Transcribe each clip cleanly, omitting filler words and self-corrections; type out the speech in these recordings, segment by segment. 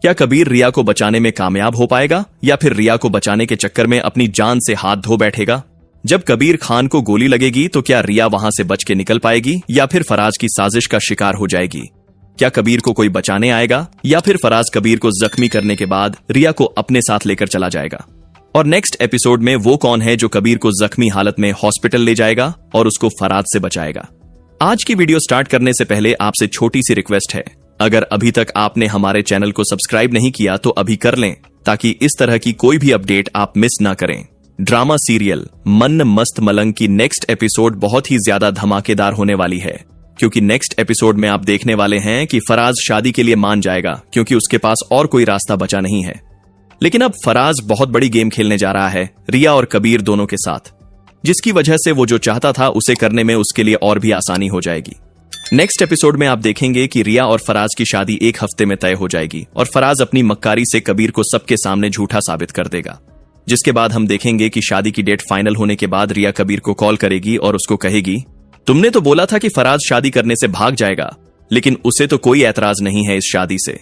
क्या कबीर रिया को बचाने में कामयाब हो पाएगा या फिर रिया को बचाने के चक्कर में अपनी जान से हाथ धो बैठेगा? जब कबीर खान को गोली लगेगी तो क्या रिया वहां से बच के निकल पाएगी या फिर फराज की साजिश का शिकार हो जाएगी? क्या कबीर को कोई बचाने आएगा या फिर फराज कबीर को जख्मी करने के बाद रिया को अपने साथ लेकर चला जाएगा? और नेक्स्ट एपिसोड में वो कौन है जो कबीर को जख्मी हालत में हॉस्पिटल ले जाएगा और उसको फराज से बचाएगा? आज की वीडियो स्टार्ट करने से पहले आपसे छोटी सी रिक्वेस्ट है, अगर अभी तक आपने हमारे चैनल को सब्सक्राइब नहीं किया तो अभी कर लें ताकि इस तरह की कोई भी अपडेट आप मिस ना करें। ड्रामा सीरियल मन मस्त मलंग की नेक्स्ट एपिसोड बहुत ही ज्यादा धमाकेदार होने वाली है, क्योंकि नेक्स्ट एपिसोड में आप देखने वाले हैं कि फराज शादी के लिए मान जाएगा क्योंकि उसके पास और कोई रास्ता बचा नहीं है। लेकिन अब फराज बहुत बड़ी गेम खेलने जा रहा है रिया और कबीर दोनों के साथ, जिसकी वजह से वो जो चाहता था उसे करने में उसके लिए और भी आसानी हो जाएगी। नेक्स्ट एपिसोड में आप देखेंगे कि रिया और फराज की शादी एक हफ्ते में तय हो जाएगी और फराज अपनी मक्कारी से कबीर को सबके सामने झूठा साबित कर देगा, जिसके बाद हम देखेंगे कि शादी की डेट फाइनल होने के बाद रिया कबीर को कॉल करेगी और उसको कहेगी, तुमने तो बोला था कि फराज शादी करने से भाग जाएगा, लेकिन उसे तो कोई ऐतराज नहीं है इस शादी से,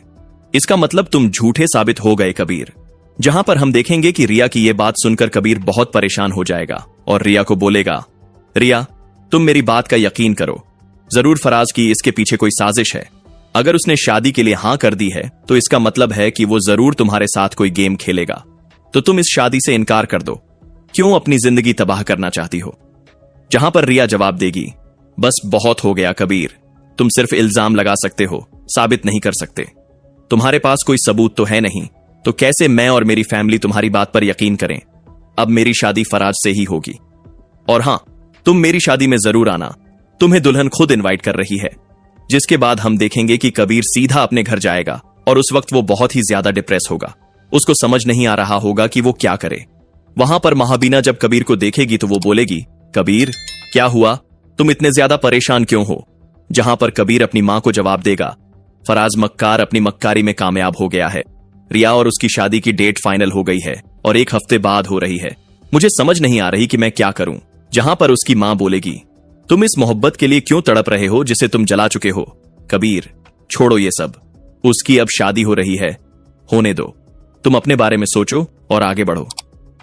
इसका मतलब तुम झूठे साबित हो गए कबीर। जहां पर हम देखेंगे कि रिया की ये बात सुनकर कबीर बहुत परेशान हो जाएगा और रिया को बोलेगा, रिया तुम मेरी बात का यकीन करो, जरूर फराज की इसके पीछे कोई साजिश है। अगर उसने शादी के लिए हां कर दी है तो इसका मतलब है कि वो जरूर तुम्हारे साथ कोई गेम खेलेगा, तो तुम इस शादी से इनकार कर दो, क्यों अपनी जिंदगी तबाह करना चाहती हो? जहां पर रिया जवाब देगी, बस बहुत हो गया कबीर, तुम सिर्फ इल्जाम लगा सकते हो, साबित नहीं कर सकते, तुम्हारे पास कोई सबूत तो है नहीं, तो कैसे मैं और मेरी फैमिली तुम्हारी बात पर यकीन करें? अब मेरी शादी फराज से ही होगी, और हां तुम मेरी शादी में जरूर आना, तुम्हें दुल्हन खुद इनवाइट कर रही है। जिसके बाद हम देखेंगे कि कबीर सीधा अपने घर जाएगा और उस वक्त वो बहुत ही ज्यादा डिप्रेस होगा, उसको समझ नहीं आ रहा होगा कि वो क्या करे। वहां पर महाबीना जब कबीर को देखेगी तो वो बोलेगी, कबीर क्या हुआ, तुम इतने ज्यादा परेशान क्यों हो? जहां पर कबीर अपनी मां को जवाब देगा, फराज मक्कार अपनी मक्कारी में कामयाब हो गया है, रिया और उसकी शादी की डेट फाइनल हो गई है और एक हफ्ते बाद हो रही है, मुझे समझ नहीं आ रही कि मैं क्या करूं। जहां पर उसकी मां बोलेगी, तुम इस मोहब्बत के लिए क्यों तड़प रहे हो जिसे तुम जला चुके हो? कबीर छोड़ो ये सब, उसकी अब शादी हो रही है, होने दो, तुम अपने बारे में सोचो और आगे बढ़ो।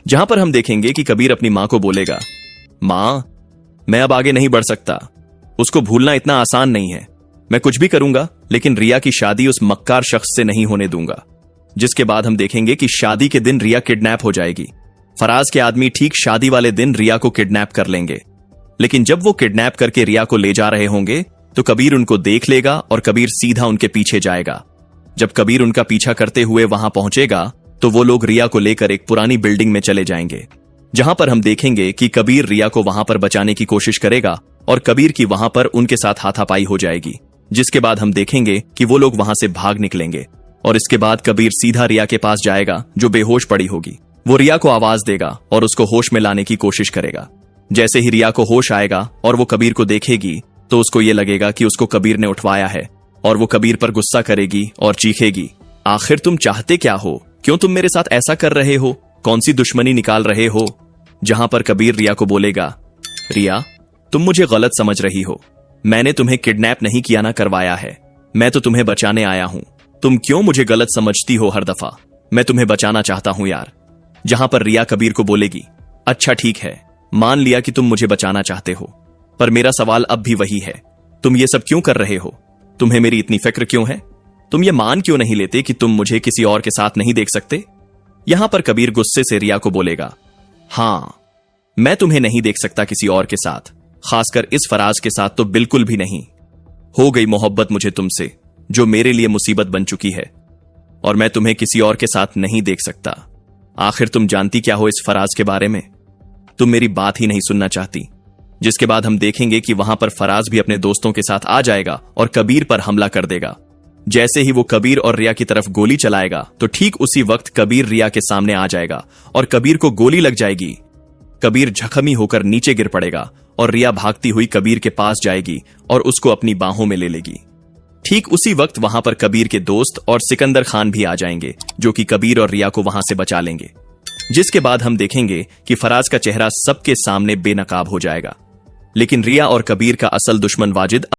जहां पर हम देखेंगे कि कबीर अपनी मां को बोलेगा, मां मैं अब आगे नहीं बढ़ सकता, उसको भूलना इतना आसान नहीं है, मैं कुछ भी करूंगा लेकिन रिया की शादी उस मक्कार शख्स से नहीं होने दूंगा। जिसके बाद हम देखेंगे कि शादी के दिन रिया किडनैप हो जाएगी। फराज के आदमी ठीक शादी वाले दिन रिया को किडनैप कर लेंगे, लेकिन जब वो किडनैप करके रिया को ले जा रहे होंगे तो कबीर उनको देख लेगा और कबीर सीधा उनके पीछे जाएगा। जब कबीर उनका पीछा करते हुए वहां पहुंचेगा तो वो लोग रिया को लेकर एक पुरानी बिल्डिंग में चले जाएंगे, जहां पर हम देखेंगे कि कबीर रिया को वहां पर बचाने की कोशिश करेगा और कबीर की वहां पर उनके साथ हाथापाई हो जाएगी। जिसके बाद हम देखेंगे कि वो लोग वहां से भाग निकलेंगे और इसके बाद कबीर सीधा रिया के पास जाएगा जो बेहोश पड़ी होगी। वो रिया को आवाज देगा और उसको होश में लाने की कोशिश करेगा। जैसे ही रिया को होश आएगा और वो कबीर को देखेगी तो उसको ये लगेगा कि उसको कबीर ने उठवाया है और वो कबीर पर गुस्सा करेगी और चीखेगी, आखिर तुम चाहते क्या हो, क्यों तुम मेरे साथ ऐसा कर रहे हो, कौन सी दुश्मनी निकाल रहे हो? जहां पर कबीर रिया को बोलेगा, रिया तुम मुझे गलत समझ रही हो, मैंने तुम्हें किडनैप नहीं किया ना करवाया है, मैं तो तुम्हें बचाने आया हूं, तुम क्यों मुझे गलत समझती हो हर दफा, मैं तुम्हें बचाना चाहता हूं यार। जहां पर रिया कबीर को बोलेगी, अच्छा ठीक है, मान लिया कि तुम मुझे बचाना चाहते हो, पर मेरा सवाल अब भी वही है, तुम ये सब क्यों कर रहे हो, तुम्हें मेरी इतनी फिक्र क्यों है, तुम ये मान क्यों नहीं लेते कि तुम मुझे किसी और के साथ नहीं देख सकते? यहां पर कबीर गुस्से से रिया को बोलेगा, हां मैं तुम्हें नहीं देख सकता किसी और के साथ, खासकर इस फराज के साथ तो बिल्कुल भी नहीं। हो गई मोहब्बत मुझे तुमसे जो मेरे लिए मुसीबत बन चुकी है और मैं तुम्हें किसी और के साथ नहीं देख सकता। आखिर तुम जानती क्या हो इस फराज के बारे में? तुम मेरी बात ही नहीं सुनना चाहती। जिसके बाद हम देखेंगे कि वहां पर फराज भी अपने दोस्तों के साथ आ जाएगा और कबीर पर हमला कर देगा। जैसे ही वो कबीर और रिया की तरफ गोली चलाएगा तो ठीक उसी वक्त कबीर रिया के सामने आ जाएगा और कबीर को गोली लग जाएगी। कबीर जख्मी होकर नीचे गिर पड़ेगा और रिया भागती हुई कबीर के पास जाएगी और उसको अपनी बाहों में ले लेगी। ठीक उसी वक्त वहां पर कबीर के दोस्त और सिकंदर खान भी आ जाएंगे जो कि कबीर और रिया को वहां से बचा लेंगे। जिसके बाद हम देखेंगे कि फराज का चेहरा सबके सामने बेनकाब हो जाएगा, लेकिन रिया और कबीर का असल दुश्मन वाजिद